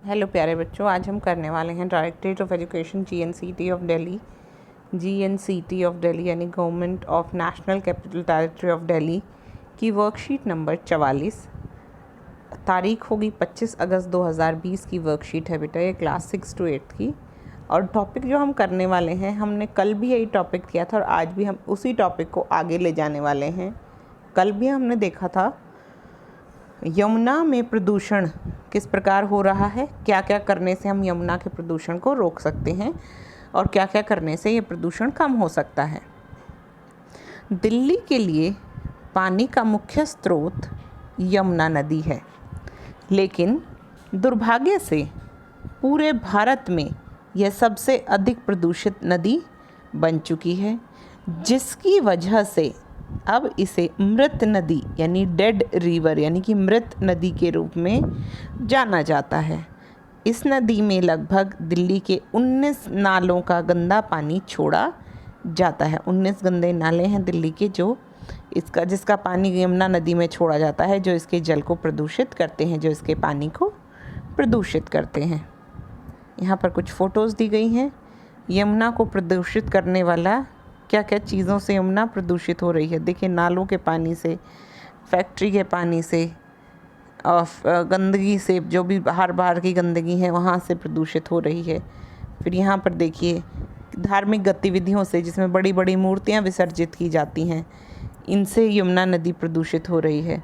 Hello प्यारे बच्चों, आज हम करने वाले हैं directorate of education GNCT of Delhi यानी government of national capital territory of Delhi की वर्कशीट नंबर 44। तारीख होगी 25 अगस्त 2020 की वर्कशीट है बेटा, ये क्लास 6 to 8 की। और टॉपिक जो हम करने वाले हैं, हमने कल भी यही टॉपिक किया था और आज भी हम उसी टॉपिक को आगे ले जाने वाले हैं। कल भी हमने देखा था यमुना में प्रदूषण किस प्रकार हो रहा है, क्या क्या करने से हम यमुना के प्रदूषण को रोक सकते हैं और क्या क्या करने से ये प्रदूषण कम हो सकता है। दिल्ली के लिए पानी का मुख्य स्रोत यमुना नदी है, लेकिन दुर्भाग्य से पूरे भारत में यह सबसे अधिक प्रदूषित नदी बन चुकी है, जिसकी वजह से अब इसे मृत नदी यानी डेड रिवर यानी कि मृत नदी के रूप में जाना जाता है। इस नदी में लगभग दिल्ली के 19 नालों का गंदा पानी छोड़ा जाता है। 19 गंदे नाले हैं दिल्ली के जिसका पानी यमुना नदी में छोड़ा जाता है, जो इसके जल को प्रदूषित करते हैं, जो इसके पानी को प्रदूषित करते हैं। यहाँ पर कुछ फ़ोटोज़ दी गई हैं। यमुना को प्रदूषित करने वाला क्या क्या चीज़ों से यमुना प्रदूषित हो रही है। देखिए, नालों के पानी से, फैक्ट्री के पानी से और गंदगी से, जो भी बाहर की गंदगी है वहाँ से प्रदूषित हो रही है। फिर यहाँ पर देखिए, धार्मिक गतिविधियों से, जिसमें बड़ी बड़ी मूर्तियाँ विसर्जित की जाती हैं, इनसे यमुना नदी प्रदूषित हो रही है।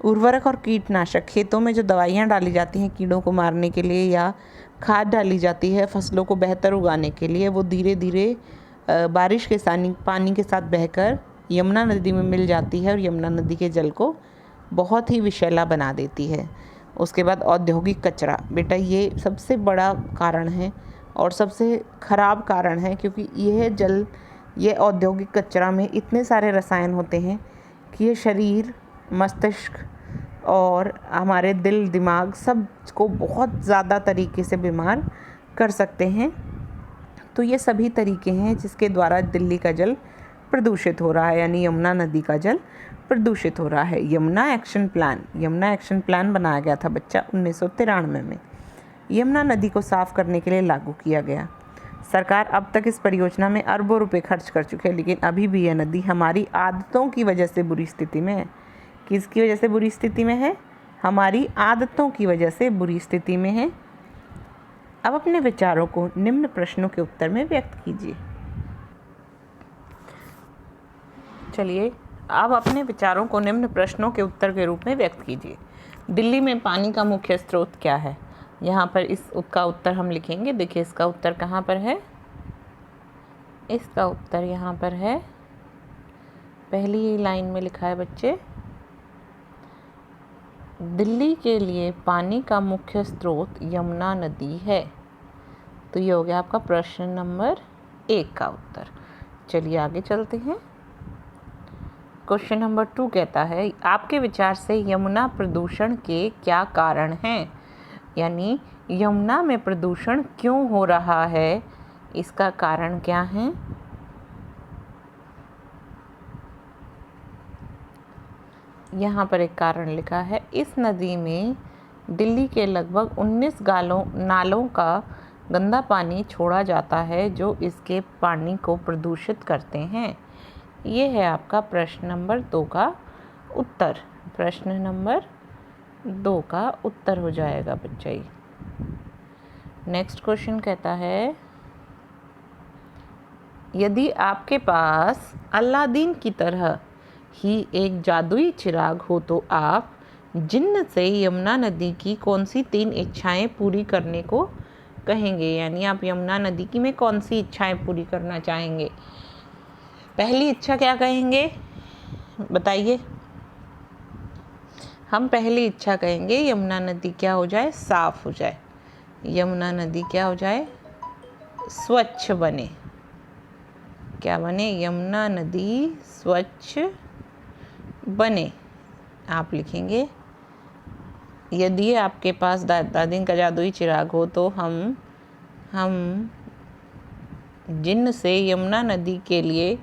उर्वरक और कीटनाशक, खेतों में जो दवाइयाँ डाली जाती हैं कीड़ों को मारने के लिए या खाद डाली जाती है फसलों को बेहतर उगाने के लिए, वो धीरे धीरे बारिश के पानी के साथ बहकर यमुना नदी में मिल जाती है और यमुना नदी के जल को बहुत ही विषैला बना देती है। उसके बाद औद्योगिक कचरा, बेटा ये सबसे बड़ा कारण है और सबसे ख़राब कारण है, क्योंकि ये औद्योगिक कचरा में इतने सारे रसायन होते हैं कि ये शरीर, मस्तिष्क और हमारे दिल दिमाग सब को बहुत ज़्यादा तरीके से बीमार कर सकते हैं। तो ये सभी तरीके हैं जिसके द्वारा दिल्ली का जल प्रदूषित हो रहा है, यानी यमुना नदी का जल प्रदूषित हो रहा है। यमुना एक्शन प्लान बनाया गया था बच्चा 1993 में। यमुना नदी को साफ करने के लिए लागू किया गया। सरकार अब तक इस परियोजना में अरबों रुपए खर्च कर चुके हैं, लेकिन अभी भी यह नदी हमारी आदतों की वजह से बुरी स्थिति में है। किसकी वजह से बुरी स्थिति में है? हमारी आदतों की वजह से बुरी स्थिति में है। अब अपने विचारों को निम्न प्रश्नों के उत्तर में व्यक्त कीजिए। चलिए, अब अपने विचारों को निम्न प्रश्नों के उत्तर के रूप में व्यक्त कीजिए। दिल्ली में पानी का मुख्य स्रोत क्या है? यहाँ पर उसका उत्तर हम लिखेंगे। देखिए, इसका उत्तर कहाँ पर है? इसका उत्तर यहाँ पर है, पहली ही लाइन में लिखा है बच्चे। दिल्ली के लिए पानी का मुख्य स्रोत यमुना नदी है। तो ये हो गया आपका प्रश्न नंबर 1 का उत्तर। चलिए आगे चलते हैं। क्वेश्चन नंबर 2 कहता है, आपके विचार से यमुना प्रदूषण के क्या कारण हैं? यानी यमुना में प्रदूषण क्यों हो रहा है, इसका कारण क्या है? यहाँ पर एक कारण लिखा है, इस नदी में दिल्ली के लगभग 19 नालों का गंदा पानी छोड़ा जाता है, जो इसके पानी को प्रदूषित करते हैं। ये है आपका प्रश्न नंबर 2 का उत्तर। प्रश्न नंबर 2 का उत्तर हो जाएगा बच्चा ये। नेक्स्ट क्वेश्चन कहता है, यदि आपके पास अलादीन की तरह ही एक जादुई चिराग हो, तो आप जिन्न से यमुना नदी की कौन सी 3 इच्छाएं पूरी करने को कहेंगे? यानी आप यमुना नदी की में कौन सी इच्छाएं पूरी करना चाहेंगे? पहली इच्छा क्या कहेंगे, बताइए? हम पहली इच्छा कहेंगे यमुना नदी क्या हो जाए? साफ हो जाए। यमुना नदी क्या हो जाए? स्वच्छ बने। क्या बने? यमुना नदी स्वच्छ बने। आप लिखेंगे, यदि आपके पास दादीन का जादुई चिराग हो, तो हम जिन्न से यमुना नदी के लिए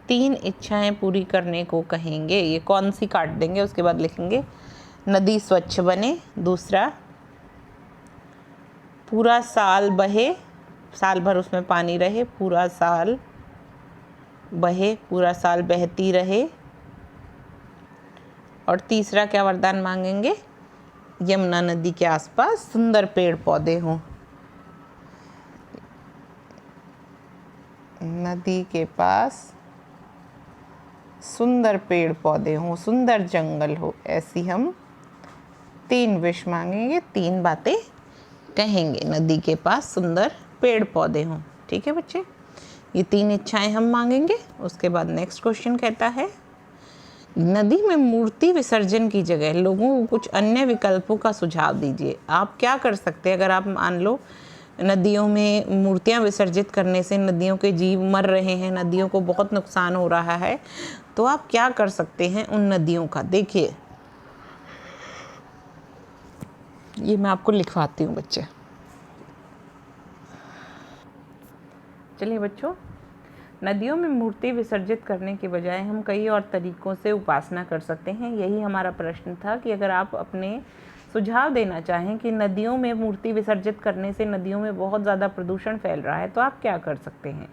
3 इच्छाएं पूरी करने को कहेंगे। ये कौन सी काट देंगे, उसके बाद लिखेंगे नदी स्वच्छ बने, दूसरा पूरा साल बहे, साल भर उसमें पानी रहे, पूरा साल बहे, पूरा साल बहती रहे। और तीसरा क्या वरदान मांगेंगे? यमुना नदी के आसपास सुंदर पेड़ पौधे हों, नदी के पास सुंदर पेड़ पौधे हों, सुंदर जंगल हो, ऐसी हम 3 विश मांगेंगे, 3 बातें कहेंगे। नदी के पास सुंदर पेड़ पौधे हों। ठीक है बच्चे, ये 3 इच्छाएं हम मांगेंगे। उसके बाद नेक्स्ट क्वेश्चन कहता है, नदी में मूर्ति विसर्जन की जगह लोगों को कुछ अन्य विकल्पों का सुझाव दीजिए। आप क्या कर सकते हैं अगर आप मान लो नदियों में मूर्तियां विसर्जित करने से नदियों के जीव मर रहे हैं, नदियों को बहुत नुकसान हो रहा है, तो आप क्या कर सकते हैं उन नदियों का? देखिए, ये मैं आपको लिखवाती हूँ बच्चे। चलिए बच्चों, नदियों में मूर्ति विसर्जित करने के बजाय हम कई और तरीकों से उपासना कर सकते हैं। यही हमारा प्रश्न था कि अगर आप अपने सुझाव देना चाहें कि नदियों में मूर्ति विसर्जित करने से नदियों में बहुत ज़्यादा प्रदूषण फैल रहा है, तो आप क्या कर सकते हैं।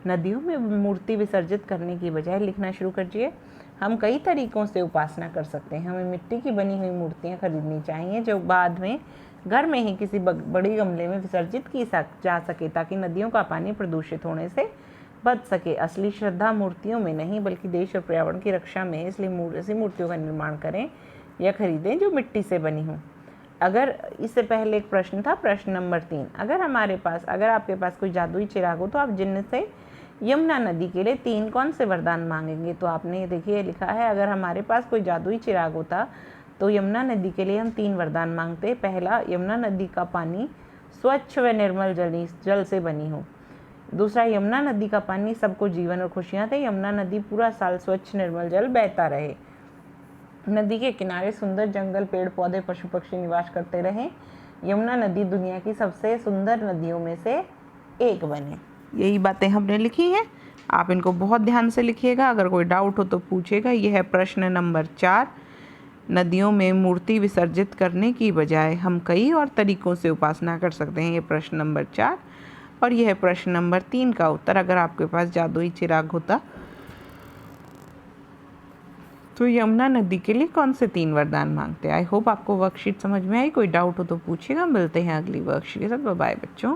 नदियों में मूर्ति विसर्जित करने की बजाय लिखना शुरू करिए। हम कई तरीकों से उपासना कर सकते हैं। हमें मिट्टी की बनी हुई मूर्तियाँ खरीदनी चाहिए जो बाद में घर में ही किसी बड़ी गमले में विसर्जित की जा सके, ताकि नदियों का पानी प्रदूषित होने से बच सके। असली श्रद्धा मूर्तियों में नहीं बल्कि देश और पर्यावरण की रक्षा में है, इसलिए ऐसी मूर्तियों का निर्माण करें या खरीदें जो मिट्टी से बनी हो। अगर इससे पहले एक प्रश्न था, प्रश्न नंबर 3, अगर आपके पास कोई जादुई चिराग हो तो आप जिन्न से यमुना नदी के लिए 3 कौन से वरदान मांगेंगे? तो आपने देखिए लिखा है, अगर हमारे पास कोई जादुई चिराग होता तो यमुना नदी के लिए हम 3 वरदान मांगते। पहला, यमुना नदी का पानी स्वच्छ व निर्मल जल से बनी हो। दूसरा, यमुना नदी का पानी सबको जीवन और खुशियाँ दे। यमुना नदी पूरा साल स्वच्छ निर्मल जल बहता रहे। नदी के किनारे सुंदर जंगल, पेड़ पौधे, पशु पक्षी निवास करते रहें। यमुना नदी दुनिया की सबसे सुंदर नदियों में से एक बने। यही बातें हमने लिखी हैं, आप इनको बहुत ध्यान से लिखिएगा। अगर कोई डाउट हो तो पूछेगा। यह है प्रश्न नंबर 4, नदियों में मूर्ति विसर्जित करने की बजाय हम कई और तरीकों से उपासना कर सकते हैं। ये प्रश्न नंबर 4। और यह है प्रश्न नंबर 3 का उत्तर, अगर आपके पास जादुई चिराग होता तो यमुना नदी के लिए कौन से 3 वरदान मांगते? आई होप आपको वर्कशीट समझ में आई। कोई डाउट हो तो पूछिएगा। मिलते हैं अगली वर्कशीट के साथ। बाय बाय बच्चों।